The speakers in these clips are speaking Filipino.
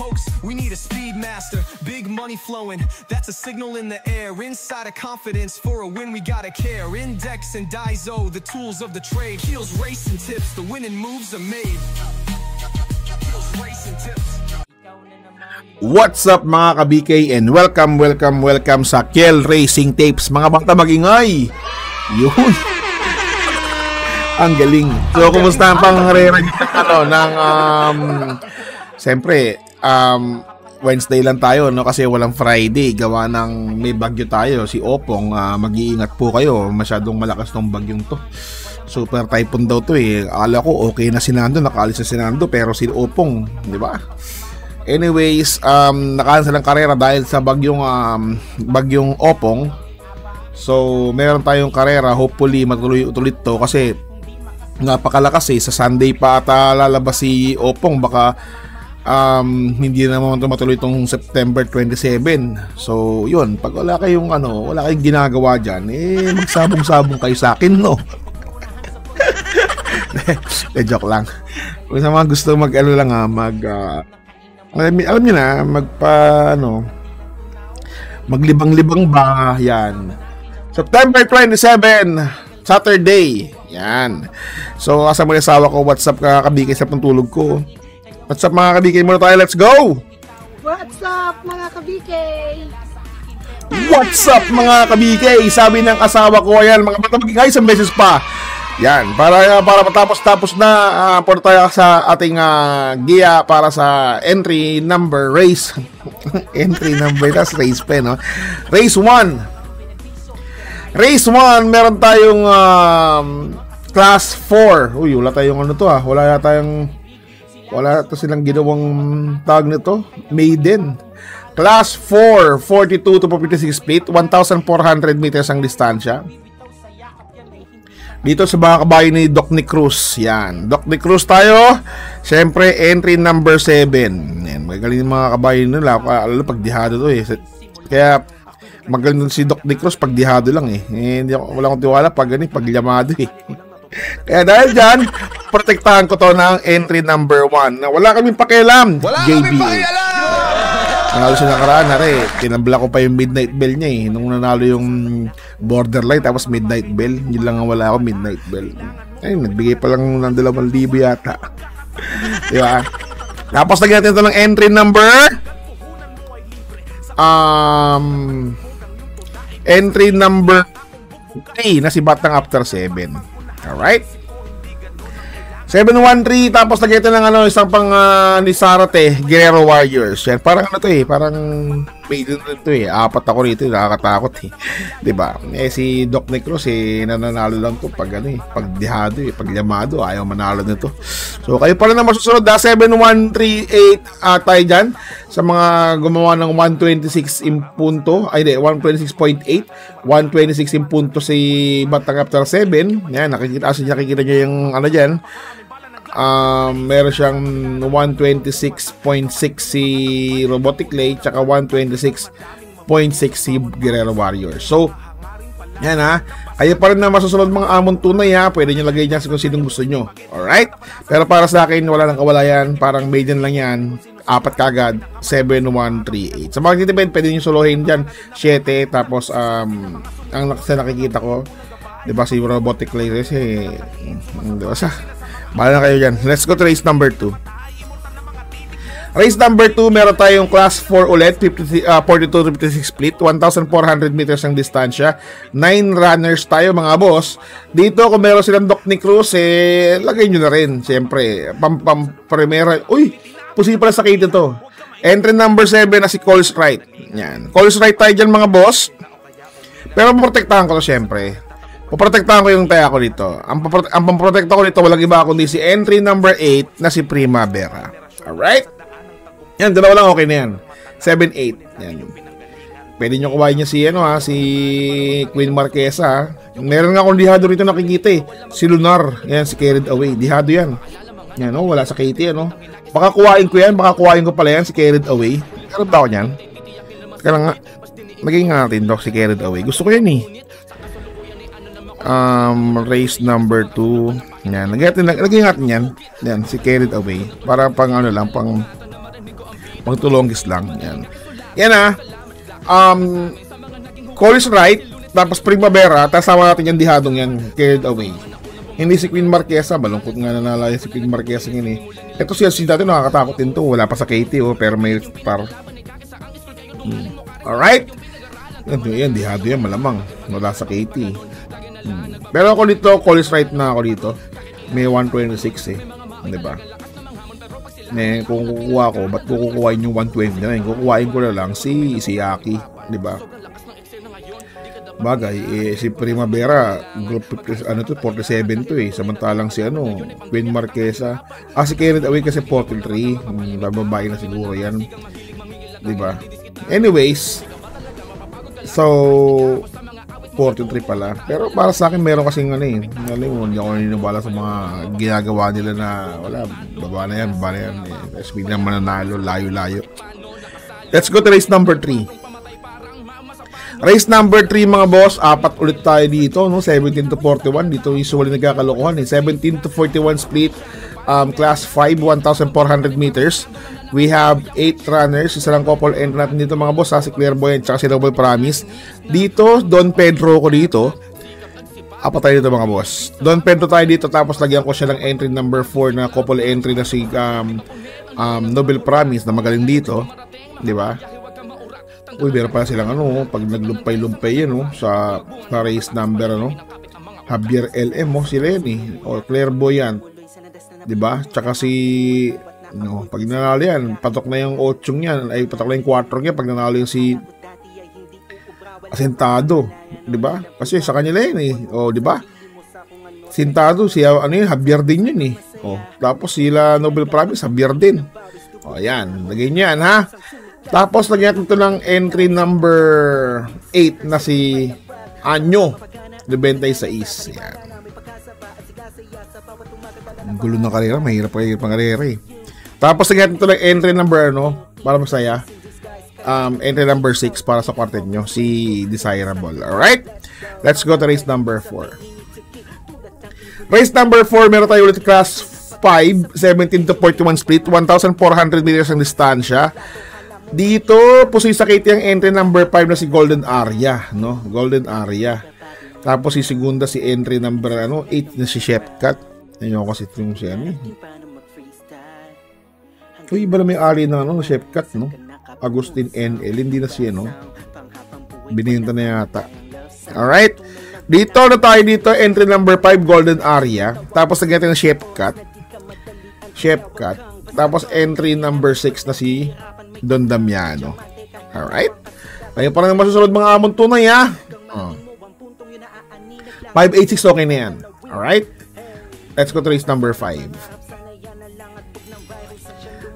hoax, we need a speed master. Big money flowing, that's a signal in the air. Inside of confidence, for a win we gotta care. Index and Daiso, the tools of the trade. Heels, racing tips, the winning moves are made. Heels, racing tips. What's up mga ka-BK and welcome sa Kiel Racing Tapes. Mga bata magingay. Yun. Ang galing. So kumusta ang pangarera ng siyempre Wednesday lang tayo, no, kasi walang Friday gawa ng may bagyo tayo. Si Opong, mag-iingat po kayo. Masyadong malakas tong bagyong to. Super typhoon daw to eh. Akala ko okay na si Nando, nakaalis na si Nando, pero si Opong, di ba? Anyways, nakacancel ang karera dahil sa bagyong Opong. So, meron tayong karera. Hopefully, matuloy-ulit to kasi napakalakas eh. Sa Sunday pa ata lalabas si Opong. Baka hindi naman matuloy itong September 27. So, yun. Pag wala kayong ginagawa dyan, eh, magsabong-sabong kayo sa akin, no? Joke lang. Kung sa mga gusto alam niyo na, maglibang-libang ba, yan. September 27, Saturday, yan. So, kasama yung asawa ko, what's up ka-kabikay sa pantulog ko. What's up mga kabikay, muna tayo, let's go! What's up mga kabikay? What's up mga kabikay? Sabi ng asawa ko, ayan, mga bata magigay, isang beses pa. Yan, para matapos na punta tayo sa ating giya para sa entry number race. Entry number, that's race pa, no? Race 1. Race 1, meron tayong class 4. Uy, wala tayong wala to silang ginawang tag nito. Maiden. Class 4, 42 to 56 split, 1,400 meters ang distansya. Dito sa mga kabayo ni Doc Nick Cruz. Yan, Doc Nick Cruz tayo. Siyempre, entry number 7. Yan, magaling yung mga kabayo nila. Lalo pag dihado to eh. Kaya magaling si Doc Nick Cruz pag dihado lang eh. Wala akong tiwala pag llamado eh. Kaya dahil dyan, protektahan ko to ng entry number 1 na wala kaming pakialam. Wala JBA. kaming pakialam! Nanalo siya nakaraan, tinabla ko pa yung midnight bell niya eh. Nung nanalo yung borderline, tapos midnight bell. Yun lang ang wala ako, midnight bell. Ay, nagbigay pa lang ng 2,000 yata. Diba? Tapos lagyan natin ito ng entry number entry number 3 na si Batang After 7. Alright? 713, tapos lagyan ito ng isang pang ni Sarate, Guerrero Warriors. Yan, parang parang maiden ito eh. 4 ako rito, nakakatakot eh. Diba? Eh si Doc Necros nananalo lang to pag pag dihado pag llamado, ayaw manalo nito. So kayo pala na masusunod, 7138 tayo dyan sa mga gumawa ng 126 impunto, 126.8, 126 impunto si Batang After 7. Yan, nakikita nyo yung dyan. Meron siyang 126.6 si Robotic Lay, tsaka 126.6 si Guerrero Warrior. So, yan kayo pa rin na masusunod mga amon tunay pwede nyo lagay dyan kung sinong gusto nyo. Alright? Pero para sa akin, wala nang kawalayan, parang maiden lang yan. 4 kagad, 7138. Sa mga titipid, pwede nyo solohin dyan 7, tapos ang nakikita ko, diba si Robotic Lay kasi diba bahala na kayo dyan. Let's go to race number 2. Race number 2, meron tayong class 4 ulit, 42-56 split, 1,400 meters ang distansya. 9 runners tayo mga boss. Dito kung meron silang Doc Nick Cruz, lagay nyo na rin. Siyempre, primera. Uy, posible sa kayo to. Entry number 7 na si Coles Wright. Yan. Coles Wright tayo dyan mga boss. Pero protektahan ko to siyempre. Poprotektahan ko yung taya ko dito. Ang pamprotekta ko dito, walang iba kundi si entry number 8 na si Primavera. Alright? Yan, dalawa lang, okay na yan. 7-8. Yan. Pwede nyo kumain niya si Queen Marquesa. Meron nga akong dihado rito nakikita si Lunar. Yan, si Carried Away. Dihado yan. Yan, wala sa Katie, Baka kuhain ko yan, baka kuhain ko pala yan, si Carried Away. Meron ba ako yan? Teka lang nga. Magiging natin, si Carried Away. Gusto ko yan race number 2. Yan, lagyan natin yan. Yan, si Carried Away. Para pang pang Pang to longest lang. Yan. Yan Call is right. Tapos Primavera. Tapos sama natin yung dihadong yan. Carried away. Hindi si Queen Marquesa. Malungkot nga nanala si Queen Marquesa yun eh. Ito siya dati nakakatakot din to. Wala pa sa Katie pero may star. Alright. Yan, dihado yan malamang. Wala sa Katie. Pero ako dito, call is right na ako dito. May 126 eh. Diba? Kung kukuha ko, ba't ko kukuhain yung 120 na yun? Kukuhain ko na lang si Aki. Diba? Bagay, si Primavera, group 47 to eh. Samantalang si Queen Marquesa. Si carried away kasi 43. Bababae na siguro yan. Diba? Anyways, so 43 pala. Pero para sa akin meron kasing hindi ako naniniwala sa mga ginagawa nila na wala, baba na yan tapos biglang mananalo, layo-layo. Let's go to race number 3. Race number 3 mga boss, 4 ulit tayo dito, 17 to 41. Dito usually nagkakalokohan 17 to 41 split, class 5, 1,400 meters. We have 8 runners, isa lang couple entry natin dito mga boss, si Clairvoyant at si Double Promise. Dito, Don Pedro ko dito. Apat tayo dito mga boss. Don Pedro tayo dito, tapos lagyan ko siya ng entry number 4 na couple entry na si Double Promise na magaling dito. Di ba? Uy, meron pala silang pag naglumpay-lumpay yan sa race number Javier LM sila yan Clairvoyant. Diba? Tsaka pag nanalo yan, patok na yung 8 yan, ay patok na yung 4 yan pag nanalo yung si Asentado. Diba? Kasi sa kanila yan diba? Asentado, Javier din yun tapos sila Nobel Promise, Javier din. Ayan, lagay niyan ha. Tapos lagyan natin ito ng entry number 8 na si Anyo Lubentay sa East. Yan. Ang gulo ng karera, mahirap pang karera eh. Tapos lagyan natin ito ng entry number para masaya. Entry number 6 para sa quartet nyo, si Desirable. Alright? Let's go to race number 4. Race number 4, meron tayo ulit class 5, 17 to 41 split, 1,400 meters ang distansya. Dito, sa Katie ang entry number 5 na si Golden Aria, Golden Aria. Tapos si segunda si entry number 8 na si Shepcat. Ayun ko kasi yung siya Uy, iba na may ari na Shepcat, Agustin NL, hindi na siya, Bininta na yata. Alright. Dito na tayo dito, entry number 5 Golden Aria. Tapos lagyan natin ng Shepcat. Tapos entry number 6 na si Don Damiano. Alright? Ayun pa lang masusunod mga amon tunay 586 okay na yan. Alright? Let's go to race number 5.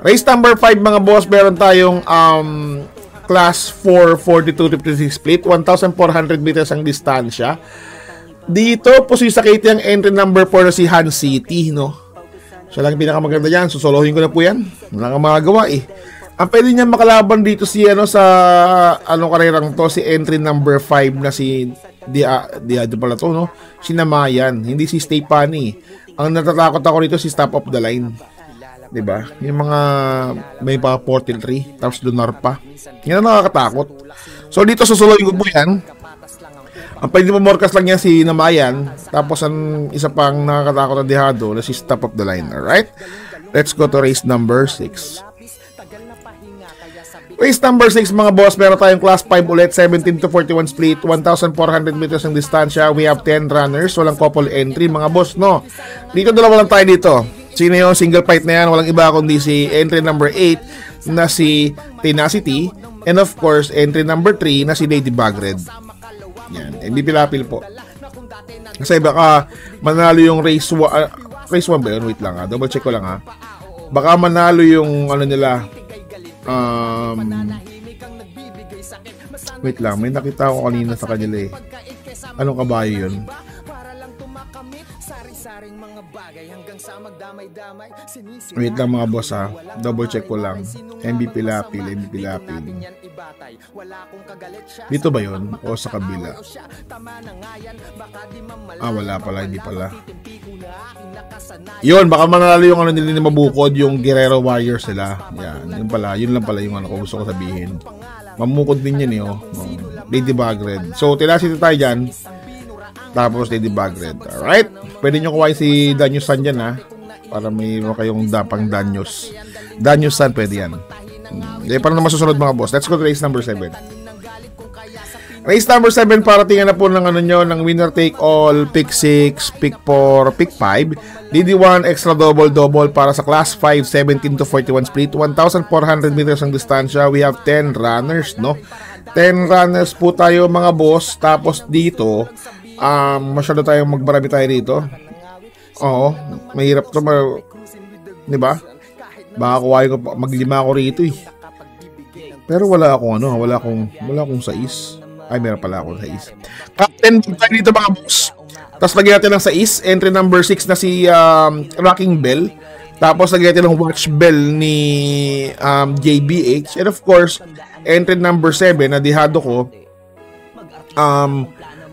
Race number 5 mga boss, meron tayong class 4, 42-56 split, 1,400 meters ang distansya. Dito, sa Katie ang entry number 4 na si Han City, Siya lang pinakamaganda yan. Susolohin ko na po yan. Wala kang magagawa Ang pwede niya makalaban dito si sa karerang to, si entry number 5 na si Diado pala to, si Namayan, hindi si Stepani. Ang natatakot ako dito si Stop of the Line. 'Di ba? Yung mga may pa Portal 3, tapos Lunar pa. Yan ang nakakatakot. So dito susuluhin ko po yan. Ang pwede mo morkas lang yan si Namayan, tapos ang isa pang nakakatakot na Diado na si Stop of the Line. Alright? Let's go to race number 6. Race number 6 mga boss, meron tayong class 5 ulit, 17 to 41 split, 1,400 meters ang distansya. We have 10 runners, walang couple entry mga boss, Dito dalawa lang tayo dito. Sino yung single fight na yan? Walang iba kundi si entry number 8 na si Tenacity, and of course entry number 3 na si Lady Bagred. Yan, hindi pilapil po. Kasi baka manalo yung race 1 ba yun? Wait lang double check ko lang Baka manalo yung nila. Wait lang, may nakita ako kanina sa kanila Anong kabayo yun? Wait lang mga boss ha. Double check ko lang. MVP Lapil. Dito ba yun? O sa kabila? Wala pala. Hindi pala. Yun, baka manalo yung ano nila ni Mabukod, yung Guerrero Warriors sila. Yan, yun lang pala yung ano ko gusto ko sabihin. Mamukod din yan Ladybug Red. So, tinasito tayo dyan. Tapos Ladybug Red. Alright? Pwede nyo kuhain si Danyos San dyan ha. Para mayroon kayong dapang Danyos. Danyos San, pwede yan. Para na masusunod mga boss. Let's go to race number 7. Race number 7, para tingnan na po ng ano nyo, ng winner take all, pick 6, pick 4, pick 5, DD1, extra double para sa class 5, 17 to 41 split, 1,400 meters ang distansya. We have 10 runners, no? 10 runners po tayo mga boss. Tapos dito, masyado tayong magbarami tayo dito. Oo, mahirap to, diba? Baka kuhain ko, maglima ako rito eh. Pero wala akong sais. Ay, meron pala ako sais. Captain tayo dito mga boss. Tapos lagyan natin ng sais. Entry number 6 na si Rocking Bell. Tapos lagyan natin ng Watch Bell ni JBH. And of course, entry number 7 na dihado ko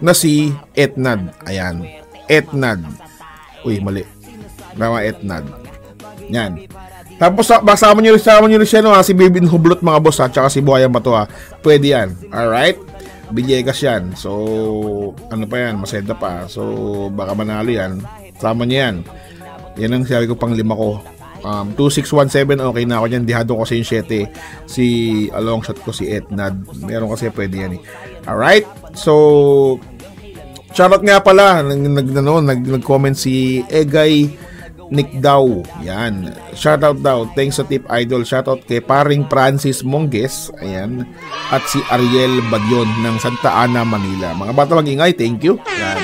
na si Etnad. Ayan. Etnad. Uy, mali. Tama, Etnad. Yan. Tapos sama nyo rin siya si Bibin Hublot mga boss tsaka si Buhayan Bato Pwede yan. Alright? Villegas yan. So, ano pa yan? Maseda pa. So, baka manalo yan. Sama niya yan. Yan ang sabi ko pang 5 ko. 2617, okay na ako dyan. Dihado ko kasi yung 7. Si long shot ko si Etnad. Meron kasi pwede yan eh. Alright? So, shoutout nga pala. Nag-comment si Egay Nick Daw. Yan. Shoutout daw. Thanks sa Tip Idol. Shoutout kay paring Francis Monges. Ayan. At si Ariel Badyon ng Santa Ana, Manila. Mga bata mag-ingay. Thank you. Yan.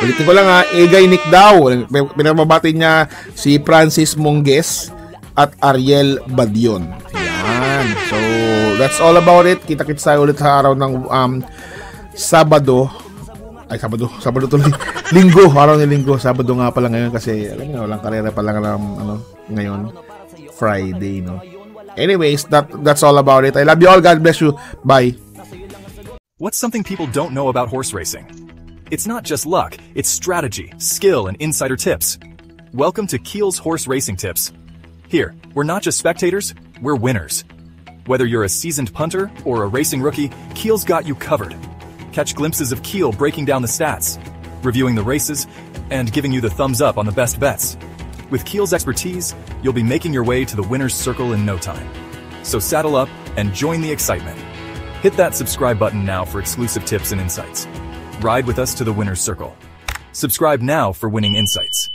Ulitin ko lang Egay Nick Daw. Pinamabati niya si Francis Monges at Ariel Badyon. Yan. So, that's all about it. Kita-kits tayo ulit sa araw ng Sabado tuloy. Linggo, araw ng Linggo. Sabado nga pala ngayon kasi alam niyo, walang karera pa lang ngayon. Friday, no. Anyways, that's all about it. I love you all. God bless you. Bye. What's something people don't know about horse racing? It's not just luck, it's strategy, skill, and insider tips. Welcome to Keel's Horse Racing Tips. Here, we're not just spectators, we're winners. Whether you're a seasoned punter or a racing rookie, Keel's got you covered. Catch glimpses of Keel breaking down the stats, reviewing the races, and giving you the thumbs up on the best bets. With Keel's expertise, you'll be making your way to the winner's circle in no time. So saddle up and join the excitement. Hit that subscribe button now for exclusive tips and insights. Ride with us to the winner's circle. Subscribe now for winning insights.